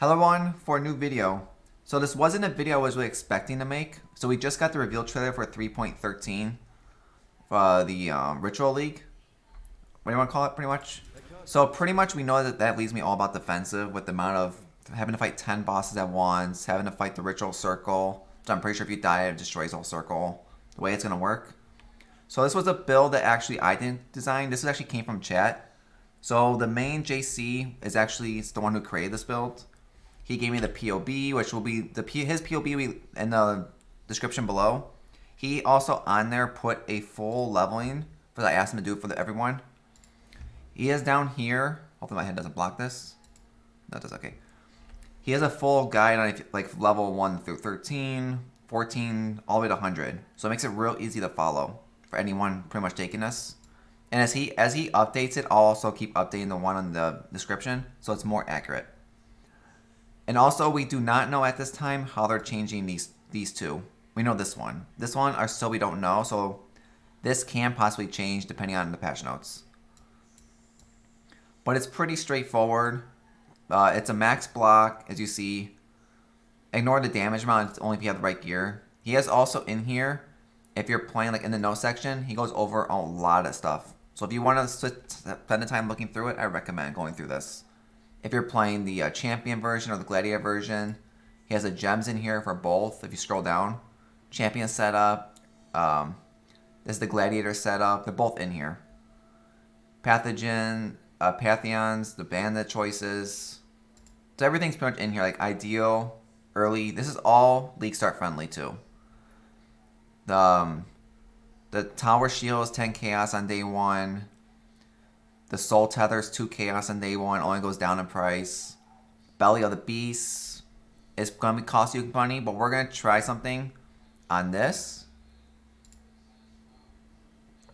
Hello everyone for a new video. So this wasn't a video I was really expecting to make. So we just got the reveal trailer for 3.13 for the Ritual League. What do you want to call it pretty much? So pretty much we know that leaves me all about defensive with the amount of having to fight 10 bosses at once, having to fight the Ritual Circle. So I'm pretty sure if you die it destroys the whole circle. The way it's going to work. So this was a build that actually I didn't design. This actually came from chat. So the main JC is actually the one who created this build. He gave me the POB, which will be his POB in the description below. He also on there put a full leveling for I asked him to do it for everyone. He has down here. Hopefully my head doesn't block this. No, it does. Okay. He has a full guide on like level 1 through 13, 14, all the way to 100. So it makes it real easy to follow for anyone pretty much taking this. And as he updates it, I'll also keep updating the one on the description so it's more accurate. And also, we do not know at this time how they're changing these two. We know this one. This one are still we don't know, so this can possibly change depending on the patch notes. But it's pretty straightforward. It's a max block, as you see. Ignore the damage amount, it's only if you have the right gear. He has also in here, if you're playing like in the no section, he goes over a lot of stuff. So if you want to spend the time looking through it, I recommend going through this. If you're playing the champion version or the gladiator version, he has the gems in here for both. If you scroll down, champion setup, this is the gladiator setup. They're both in here. Pathogen, Pantheons, the bandit choices. So everything's pretty much in here, like ideal, early. This is all league start friendly too. The tower shield is 10 chaos on day 1. The Soul Tether is 2 chaos on day 1, only goes down in price. Belly of the Beast is going to cost you money, but we're going to try something on this.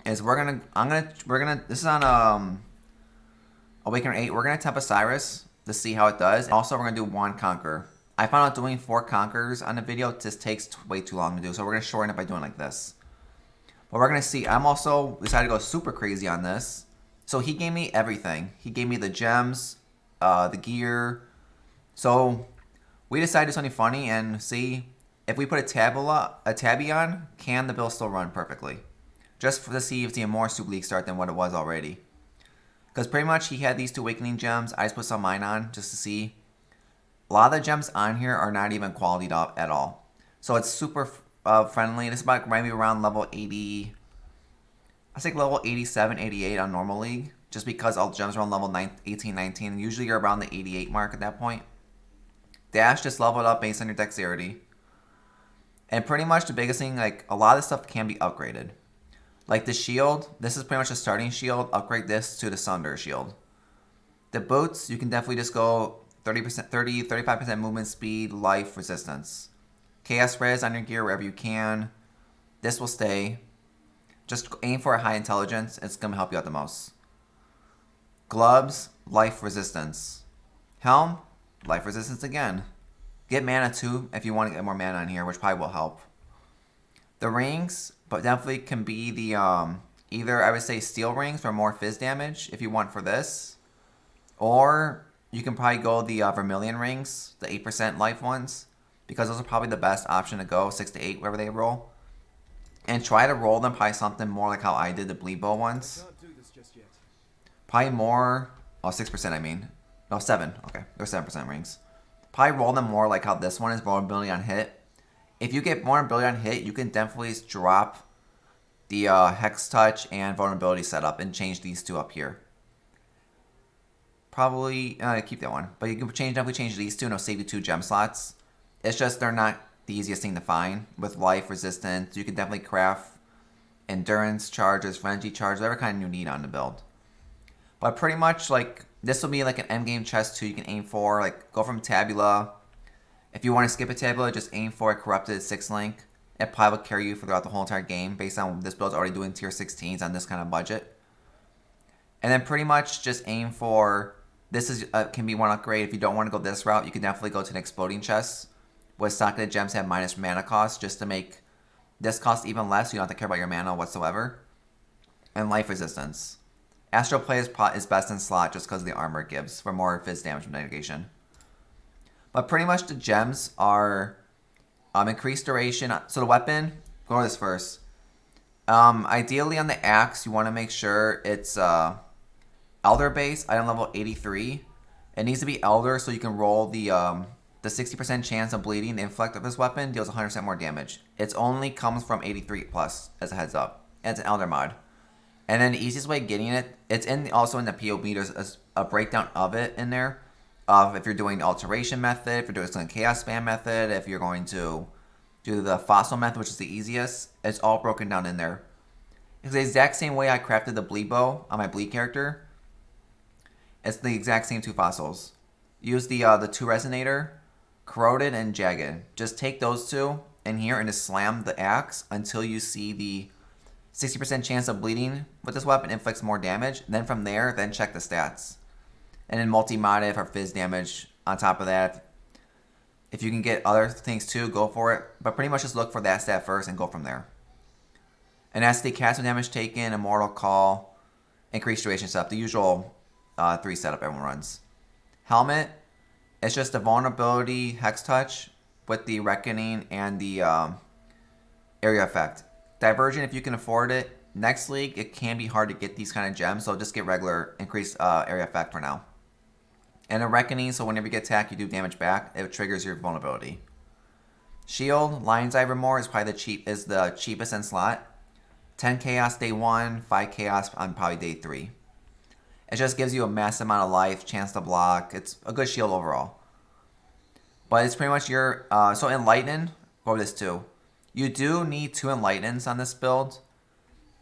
This is on Awakener 8. We're going to tap a Sirus to see how it does. And also, we're going to do 1 Conquer. I found out doing 4 Conquers on the video just takes way too long to do, so we're going to shorten it by doing like this. But we're going to see. I'm also decided to go super crazy on this. So he gave me everything. He gave me the gems, the gear. So we decided to do something funny and see if we put a tabby on, can the build still run perfectly? Just to see if it's a more super league start than what it was already. Because pretty much he had these 2 awakening gems. I just put some of mine on just to see. A lot of the gems on here are not even qualityed up at all. So it's super friendly. This is about maybe around level 80. I think level 87, 88 on normal league, just because all the gems are on level 18, 19, and usually you're around the 88 mark at that point. Dash just leveled up based on your dexterity. And pretty much the biggest thing, like a lot of this stuff can be upgraded. Like the shield, this is pretty much a starting shield, upgrade this to the Sunder shield. The boots, you can definitely just go 35% movement speed, life, resistance. Chaos res on your gear wherever you can. This will stay. Just aim for a high intelligence. It's going to help you out the most. Gloves, life resistance. Helm, life resistance again. Get mana too if you want to get more mana on here, which probably will help. The rings, but definitely can be the either I would say steel rings for more fizz damage if you want for this. Or you can probably go the vermilion rings, the 8% life ones. Because those are probably the best option to go, 6 to 8, wherever they roll. And try to roll them probably something more like how I did the bleed bow ones. Probably more, 6% I mean. No, 7, okay, they're 7% rings. Probably roll them more like how this one is, vulnerability on hit. If you get vulnerability on hit, you can definitely drop the Hex Touch and vulnerability setup and change these 2 up here. Probably, keep that one. But you can definitely change these 2 and it'll save you 2 gem slots. It's just they're not the easiest thing to find. With life resistance, you can definitely craft endurance charges, frenzy charges, whatever kind you need on the build. But pretty much like this will be like an end game chest too. You can aim for like go from tabula. If you want to skip a tabula, just aim for a corrupted 6 link. It probably will carry you throughout the whole entire game based on this build's already doing tier 16s on this kind of budget. And then pretty much just aim for this is can be one upgrade. If you don't want to go this route, you can definitely go to an exploding chest. With socketed gems have minus mana cost just to make this cost even less. You don't have to care about your mana whatsoever. And life resistance. Astral Play is best in slot just because of the armor it gives for more fizz damage mitigation. But pretty much the gems are increased duration. So the weapon, go over this first. Ideally on the axe, you want to make sure it's Elder base, item level 83. It needs to be Elder so you can roll the 60% chance of bleeding. The inflict of this weapon deals 100% more damage. It only comes from 83 plus, as a heads up. And it's an Elder mod. And then the easiest way of getting it, it's also in the POE. There's a breakdown of it in there. Of if you're doing the alteration method, if you're doing the chaos spam method, if you're going to do the fossil method, which is the easiest. It's all broken down in there. It's the exact same way I crafted the bleed bow on my bleed character. It's the exact same two fossils. Use the two resonator, corroded and jagged. Just take those two in here and just slam the axe until you see the 60% chance of bleeding with this weapon inflicts more damage. Then from there, then check the stats. And then multi-mod or fizz damage on top of that. If you can get other things too, go for it. But pretty much just look for that stat first and go from there. And that's the cast damage taken, immortal call, increased duration stuff. The usual 3 setup everyone runs. Helmet, it's just a vulnerability hex touch with the reckoning and the area effect. Diversion, if you can afford it. Next league, it can be hard to get these kind of gems, so just get regular increased area effect for now. And a reckoning, so whenever you get attacked, you do damage back. It triggers your vulnerability. Shield, Lion's Eye Remore is probably the cheapest in slot. 10 chaos day 1, 5 chaos on probably day 3. It just gives you a massive amount of life, chance to block. It's a good shield overall. But it's pretty much your... so Enlighten, go over this too. You do need 2 Enlightens on this build.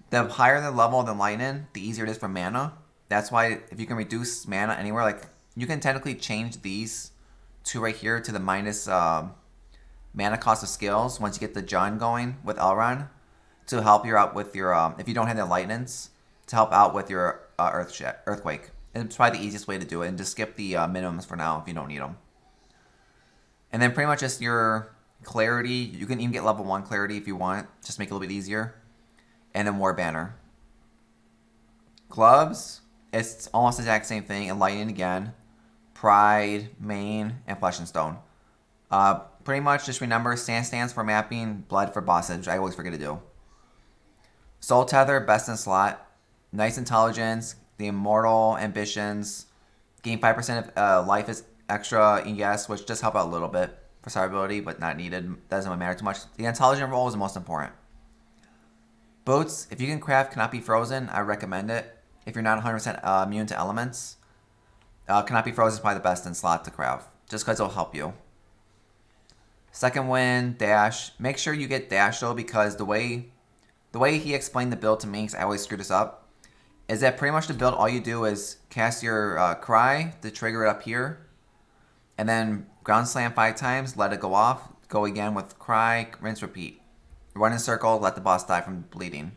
The higher the level of Enlighten, the easier it is for mana. That's why if you can reduce mana anywhere, like you can technically change these 2 right here to the minus mana cost of skills once you get the Jun going with Elrond to help you out with your, if you don't have the Enlightenments, to help out with your Earthquake. And it's probably the easiest way to do it, and just skip the minimums for now if you don't need them. And then pretty much just your Clarity. You can even get level 1 Clarity if you want. Just make it a little bit easier. And then War Banner. Gloves. It's almost the exact same thing. Enlighten again. Pride, Main, and Flesh and Stone. Pretty much just remember Sand stands for mapping, Blood for bosses, which I always forget to do. Soul Tether, best in slot. Nice Intelligence, the Immortal Ambitions. Gain 5% of life is extra ES, which just help out a little bit for survivability, but not needed. Doesn't matter too much. The Intelligent roll is the most important. Boots, if you can craft Cannot Be Frozen, I recommend it. If you're not 100% immune to elements, Cannot Be Frozen is probably the best in slot to craft, just because it'll help you. Second Wind, Dash. Make sure you get Dash though, because the way he explained the build to me, because I always screw this up, is that pretty much the build, all you do is cast your Cry to trigger it up here, and then Ground Slam 5 times, let it go off, go again with Cry, rinse, repeat. Run in circle, let the boss die from bleeding.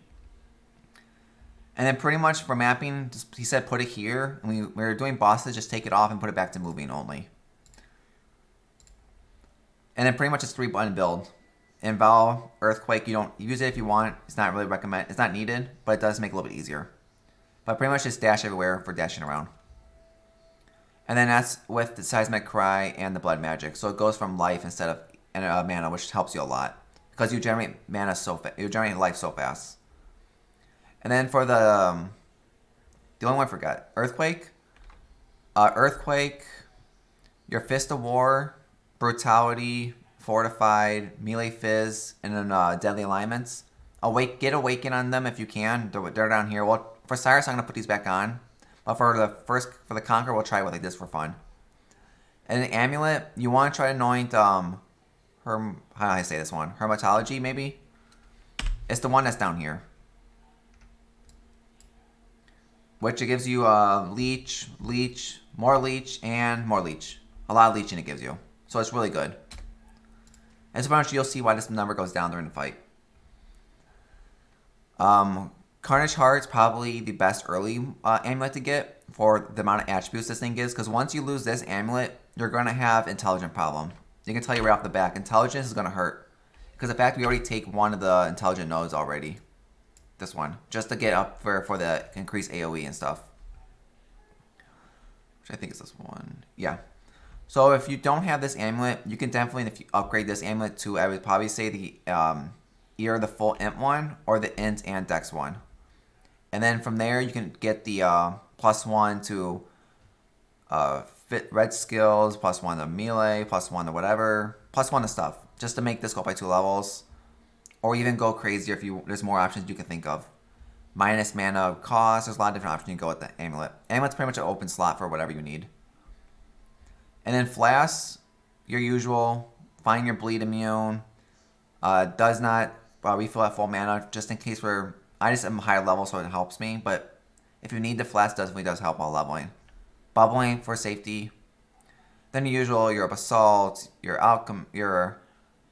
And then pretty much for mapping, just, he said put it here. And we were doing bosses, just take it off and put it back to moving only. And then pretty much it's 3-button build. Inval, Earthquake, you don't use it if you want. It's not really recommended. It's not needed, but it does make it a little bit easier. But pretty much just dash everywhere for dashing around. And then that's with the Seismic Cry and the Blood Magic. So it goes from life instead of mana, which helps you a lot. Because you generate mana you generate life so fast. And then for the only one I forgot, Earthquake. Earthquake, your Fist of War, Brutality, Fortified, Melee Fizz, and then Deadly Alignments. Get Awaken on them if you can. They're down here. Well, for Sirus, I'm gonna put these back on. But for the Conqueror, we'll try it with like this for fun. And an Amulet, you want to try to anoint how do I say this one? Hermatology, maybe? It's the one that's down here. Which it gives you leech, more leech, and more leech. A lot of leeching it gives you. So it's really good. And so much you'll see why this number goes down during the fight. Carnage Heart's probably the best early amulet to get for the amount of attributes this thing gives. Because once you lose this amulet, you're going to have intelligent problem. You can tell you right off the back, intelligence is going to hurt. Because the fact we already take one of the intelligent nodes already. This one. Just to get up for the increased AoE and stuff. Which I think is this one. Yeah. So if you don't have this amulet, you can definitely, if you upgrade this amulet to, I would probably say the either the full int one or the int and dex one. And then from there you can get the +1 to fit red skills, +1 to melee, +1 to whatever, +1 to stuff, just to make this go up by 2 levels. Or even go crazier if you, there's more options you can think of. Minus mana cost, there's a lot of different options you can go with the amulet. Amulet's pretty much an open slot for whatever you need. And then flasks, your usual, find your bleed immune. Does not refill at full mana, just in case I just am higher level so it helps me, but if you need the flask, definitely does help while leveling. Bubbling for safety. Then your usual, your basalt, your your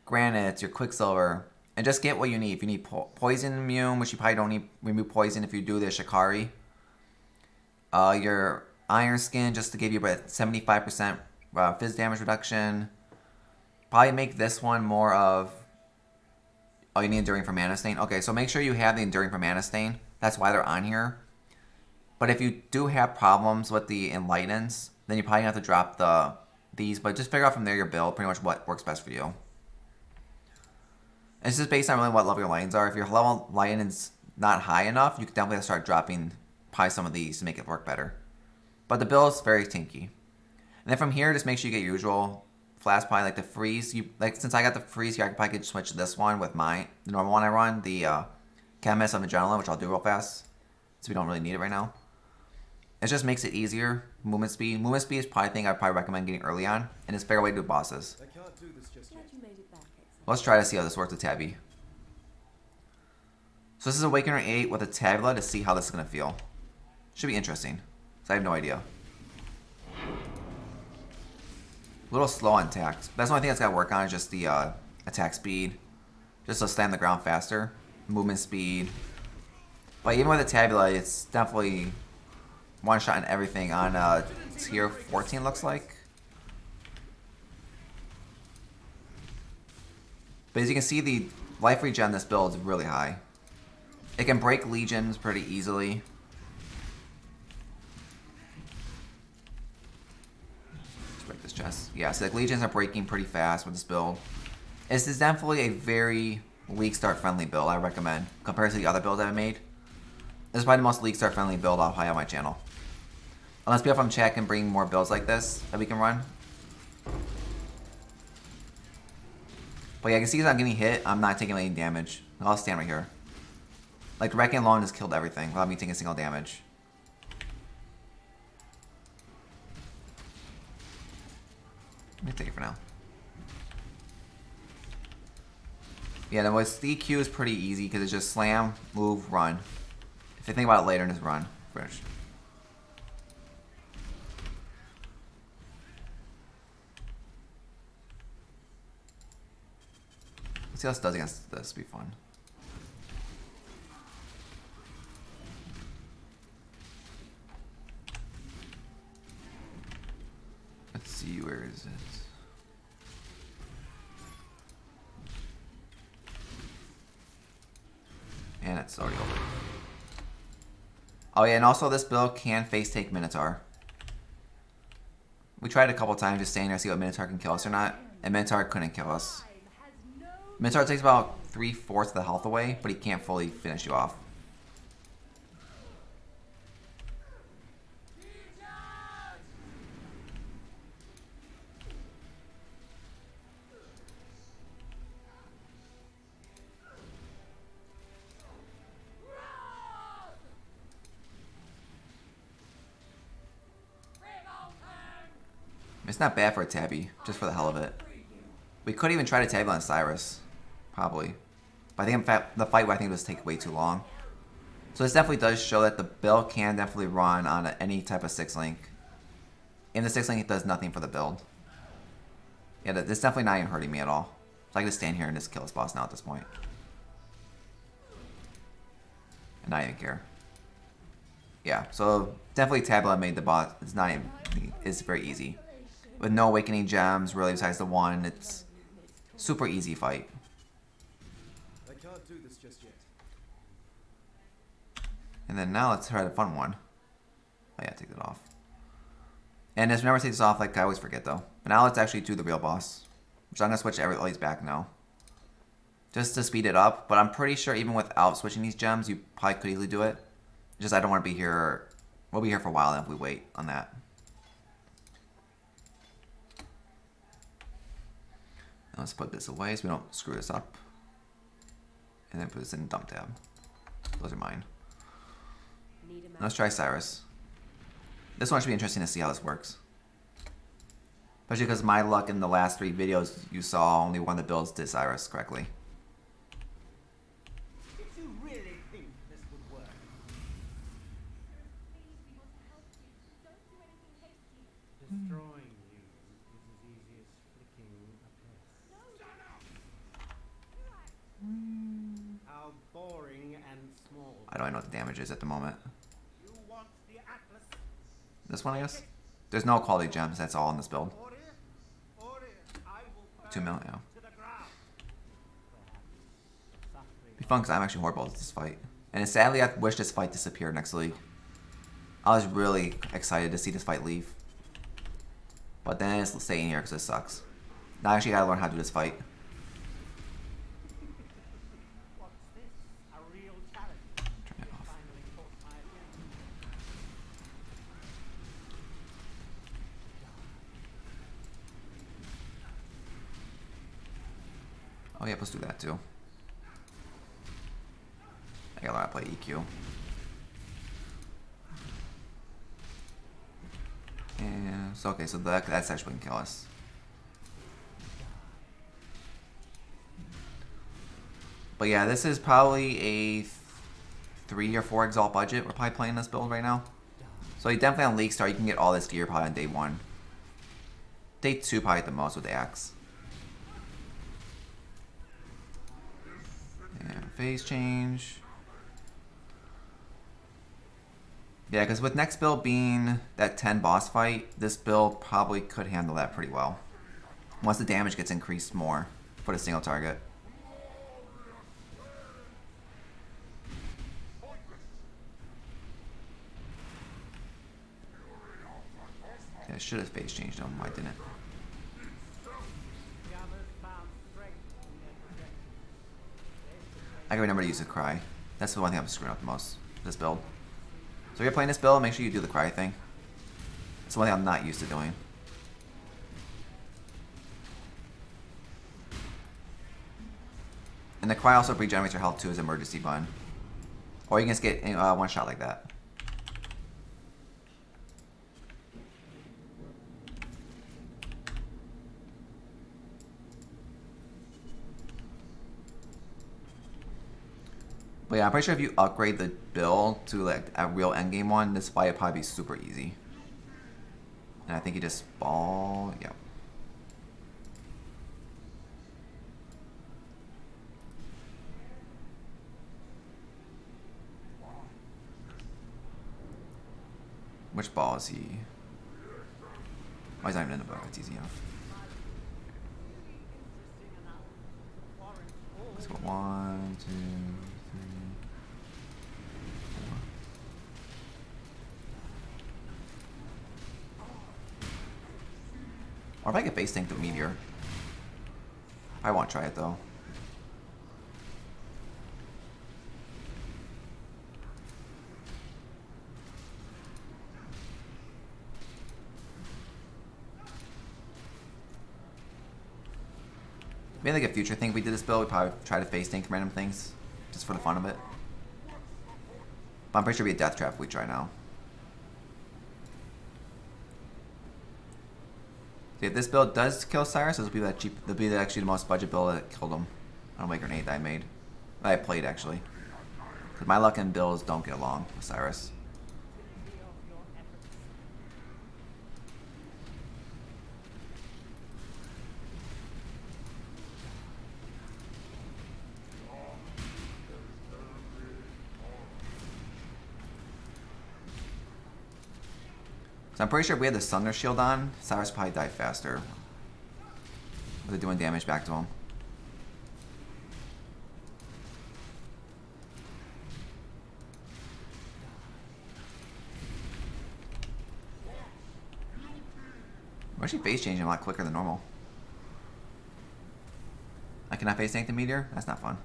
granites, your quicksilver, and just get what you need. If you need poison immune, which you probably don't need remove poison if you do the Shikari. Your iron skin, just to give you about 75% fizz damage reduction. Probably make this one more of, oh, you need Enduring for Mana Stain. Okay, so make sure you have the Enduring for Mana Stain. That's why they're on here. But if you do have problems with the Enlightens, then you probably have to drop these. But just figure out from there your build, pretty much what works best for you. It's just based on really what level your Lightens are. If your level Lightens not high enough, you can definitely start dropping probably some of these to make it work better. But the build is very tinky. And then from here, just make sure you get your usual flask, probably like the freeze. Since I got the freeze here, I probably could switch this one with the normal one I run, the Chemist of Adrenaline, which I'll do real fast, so we don't really need it right now. It just makes it easier. Movement speed. Movement speed is probably a thing I'd probably recommend getting early on, and it's a fair way to do bosses. I can't do this just yet. Let's try to see how this works with Tabby. So this is Awakener 8 with a Tabula to see how this is going to feel. Should be interesting. So I have no idea. A little slow on attacks. That's the only thing that's got to work on is just the attack speed. Just to slam the ground faster. Movement speed. But even with the Tabula, it's definitely one shot and everything on tier 14 looks like. But as you can see, the life regen this build is really high. It can break legions pretty easily. Let's break this chest. Yeah, so like legions are breaking pretty fast with this build. This is definitely a very league start friendly build, I recommend, compared to the other builds I've made. This is probably the most league start friendly build I'll high on my channel. Unless people from chat can bring more builds like this that we can run. But yeah, I can see as I'm getting hit, I'm not taking any damage. I'll stand right here. Like, Wrecking alone just killed everything without me taking a single damage. Let me take it for now. Yeah, then with DQ is pretty easy because it's just slam, move, run. If you think about it later, just run. Finish. Let's see how this does against this. It'll be fun. Let's see, where is it? And it's already over. Oh yeah, and also this build can face take Minotaur. We tried a couple times just staying there to see what Minotaur can kill us or not, and Minotaur couldn't kill us. Minotaur takes about 3/4 of the health away, but he can't fully finish you off. It's not bad for a tabby, just for the hell of it. We could even try to tabby on Sirus. Probably. But I think in fact, the fight I think would take way too long. So this definitely does show that the build can definitely run on any type of 6-link. In the 6-link, it does nothing for the build. Yeah, this definitely not even hurting me at all. So I can just stand here and just kill this boss now at this point. And not even care. Yeah, so definitely Tabula made the boss. It's very easy. With no awakening gems, really, besides the one, it's super easy fight. I can't do this just yet. And then now let's try the fun one. Oh yeah, take that off. And just remember to take this off, like I always forget though. But now let's actually do the real boss. Which I'm going to switch all these back now. Just to speed it up. But I'm pretty sure even without switching these gems, you probably could easily do it. Just I don't want to be here. We'll be here for a while then if we wait on that. And let's put this away so we don't screw this up. And then put this in the dump tab. Those are mine. Let's try Sirus. This one should be interesting to see how this works. Especially because my luck in the last 3 videos you saw, only one of the builds did Sirus correctly. Did you really think this would work? Destroying you is as easy as flicking a press. How boring and small. I don't know what the damage is at the moment. You want the Atlas? This one, I guess? There's no quality gems, that's all in this build. Order? Order. I will 2 mil, yeah. to the ground. Perhaps Be fun because I'm actually horrible at this fight. And sadly, I wish this fight disappeared next league. I was really excited to see this fight leave. But then it's staying here because it sucks. Now I actually gotta learn how to do this fight. What's this? A real challenge. Turn it off. Finally caught my attention. Oh yeah, let's do that too. I gotta learn how to play EQ. And so okay, so that's actually can kill us. But yeah, this is probably a 3 or 4 exalt budget. We're probably playing this build right now. So you definitely on League Star, you can get all this gear probably on day 1. Day 2 probably at the most with the axe. And phase change. Yeah, because with next build being that 10 boss fight, this build probably could handle that pretty well. Once the damage gets increased more for the single target. Yeah, I should have phase changed them. Why didn't? The others found strength in their projections. I can remember to use the cry. That's the one thing I'm screwing up the most. This build. So if you're playing this build, make sure you do the cry thing. It's the one thing I'm not used to doing. And the cry also regenerates your health too as an emergency button. Or you can just get one shot like that. But yeah, I'm pretty sure if you upgrade the build to like a real endgame one, this fight would probably be super easy. And I think you just ball, yeah. Which ball is he? Why is he not even in the book? It's easy enough. Let's go 1, 2, 3, 4. Or if I could base tank the meteor. I won't try it though. Maybe like a future thing if we did this build, we'd probably try to face tank random things. Just for the fun of it. But I'm pretty sure it'd be a death trap if we try now. So if this build does kill Sirus, this will be that cheap. It'll be actually the most budget build that killed him. On a grenade that I made. That I played actually. Because my luck and builds don't get along with Sirus. So I'm pretty sure if we had the Thunder Shield on, Sirus probably died faster. With it doing damage back to him. We're actually phase changing a lot quicker than normal. I cannot phase tank the meteor? That's not fun.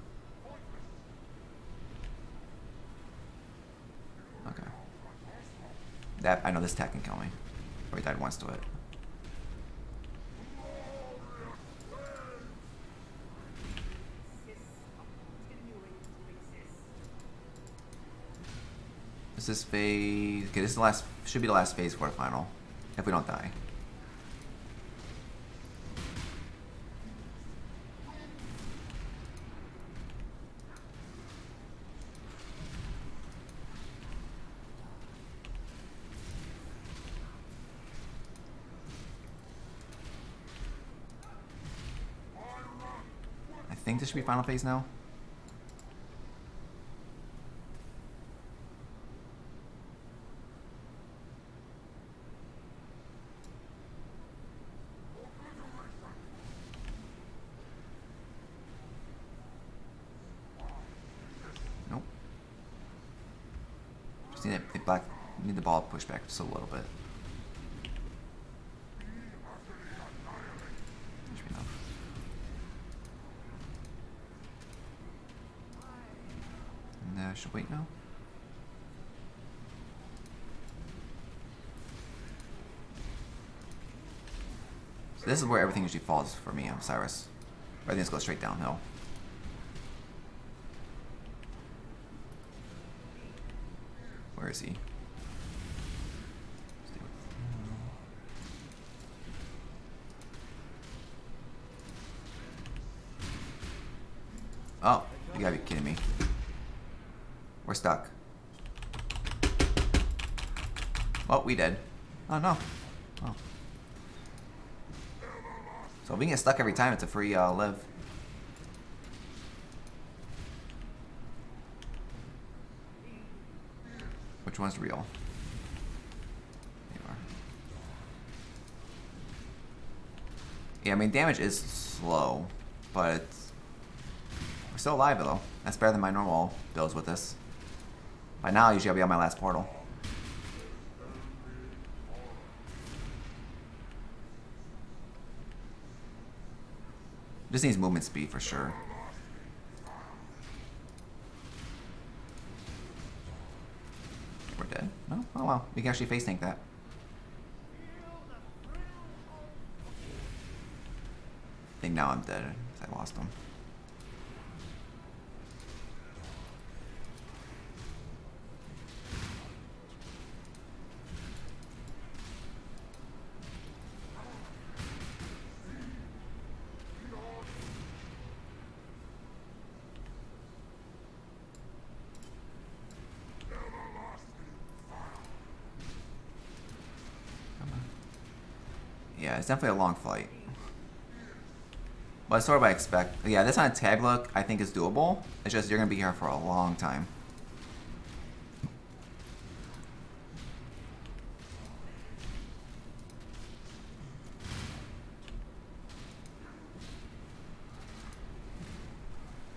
Okay. That, I know this tech can kill me. Already died once to it. This is phase... Okay, this is the last... Should be the last phase quarterfinal. If we don't die. I think this should be final phase now. Nope. Just need the ball pushed back just a little bit. Should be enough. And I should wait now. So this is where everything usually falls for me, Cyrus. Everything just goes straight downhill. Where is he? Oh, you gotta be kidding me. We're stuck. Oh, we dead. Oh no. Oh. So if we get stuck every time, it's a free live. Which one's real? There you are. Yeah, I mean damage is slow, but it's... we're still alive though. That's better than my normal builds with this. By now, usually I'll be on my last portal. Just needs movement speed for sure. We're dead? No? Oh wow. We can actually face tank that. I think now I'm dead because I lost him. Yeah, it's definitely a long fight. But sort of I expect. Yeah, this on a tag look I think is doable. It's just you're gonna be here for a long time.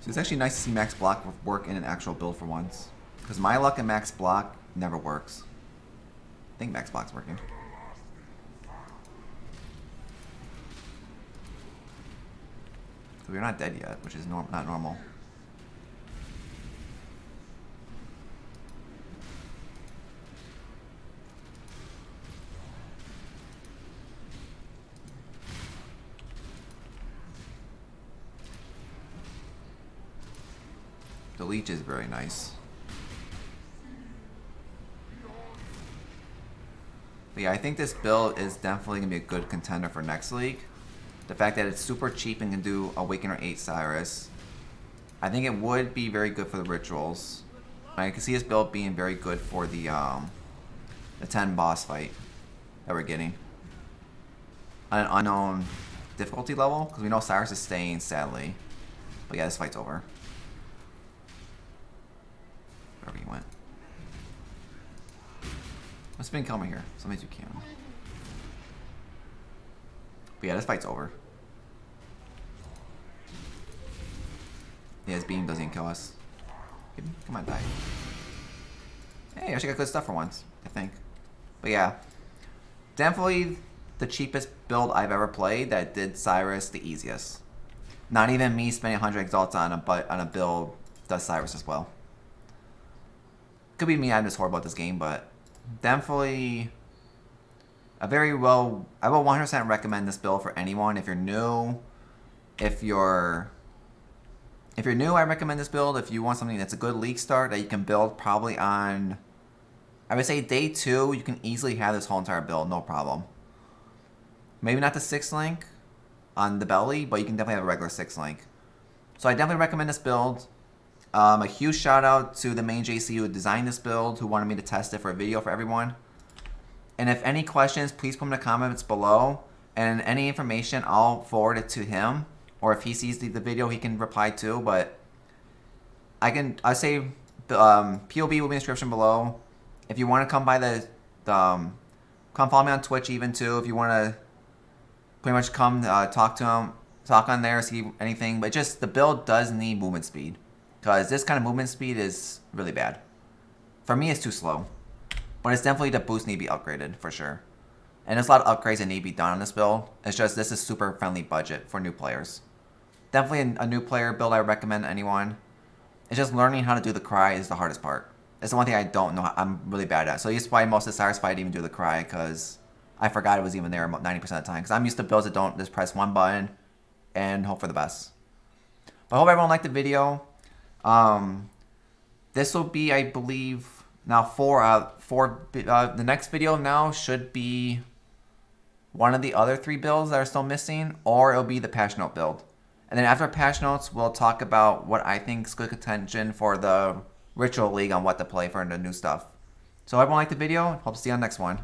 So it's actually nice to see max block work in an actual build for once. Because my luck and max block never works. I think max block's working. So we're not dead yet, which is not normal. The leech is very nice. But yeah, I think this build is definitely going to be a good contender for next league. The fact that it's super cheap and can do Awakener 8 Sirus. I think it would be very good for the rituals. I can see this build being very good for the 10 boss fight that we're getting. On an unknown difficulty level, because we know Sirus is staying, sadly. But yeah, this fight's over. Wherever he went. Let's spin Kelmer here. Somebody's you can. But yeah, this fight's over. Yeah, his beam doesn't kill us. Come on, die. Hey, I actually got good stuff for once, I think. But yeah, definitely the cheapest build I've ever played that did Sirus the easiest. Not even me spending 100 exalts on a build does Sirus as well. Could be me, I'm just horrible at this game, but definitely a very well. I will 100% recommend this build for anyone. If you're new, if you're new, I recommend this build. If you want something that's a good league start that you can build probably on, I would say day 2, you can easily have this whole entire build, no problem. Maybe not the 6 link on the belly, but you can definitely have a regular 6 link. So I definitely recommend this build. A huge shout out to the main JC who designed this build, who wanted me to test it for a video for everyone. And if any questions, please put them in the comments below. And any information, I'll forward it to him. Or if he sees the video, he can reply too. But I say the POB will be in the description below. If you want to come by come follow me on Twitch even too. If you want to pretty much come talk to him, talk on there, see anything. But just the build does need movement speed, because this kind of movement speed is really bad. For me, it's too slow. But it's definitely the boost need to be upgraded for sure. And there's a lot of upgrades that need to be done on this build. It's just this is super friendly budget for new players. Definitely a new player build I would recommend to anyone. It's just learning how to do the cry is the hardest part. It's the one thing I don't know. I'm really bad at. So that's why most of the Sirus fight I didn't even do the cry, because I forgot it was even there 90% of the time. Because I'm used to builds that don't just press one button and hope for the best. But I hope everyone liked the video. This will be, I believe, now the next video now should be one of the other 3 builds that are still missing, or it'll be the patch note build. And then after patch notes, we'll talk about what I think is good contention for the Ritual League on what to play for the new stuff. So everyone liked the video. Hope to see you on the next one.